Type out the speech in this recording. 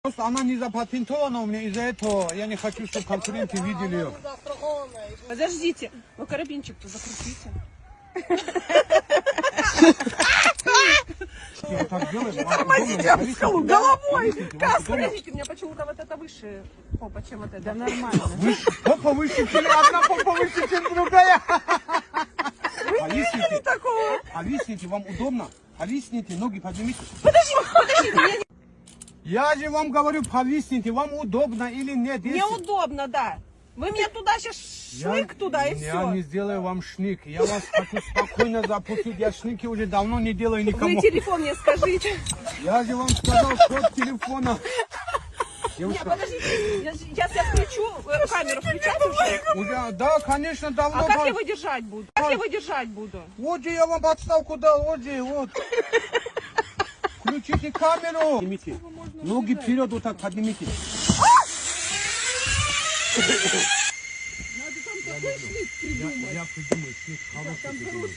Просто она не запатентована у меня, из-за этого я не хочу, чтобы конкуренты видели ее. Подождите, вы карабинчик-то закрутите. Вот так делаем, вам Тормозите удобно, об скалу головой. повесите, вам Кас, удобно. подождите, у меня почему-то вот это выше попа, чем вот это. Да нормально. Выше, попа выше, чем одна попа выше, чем другая. Повисните, Такого. повисните, вам удобно. Повисните, ноги поднимите. Подождите, Я же вам говорю, повисните, вам удобно или нет. Если- неудобно, да. Вы меня туда сейчас швык туда и Я не все. сделаю вам шник. Я вас хочу спокойно запустить. Я шники уже давно не делаю Вы никому. телефон мне скажите. Я же вам сказал код телефона. Не, Девушка, подождите, сейчас я включу, камеру включать уже. уже, да, конечно, давно. А как пора. я выдержать буду? Как я выдержать буду? Вот же я вам подставку дал, вот же, вот. Включите камеру. Поднимите. Ноги вперед вот так поднимите. Я придумаю шник, хороший придумаю.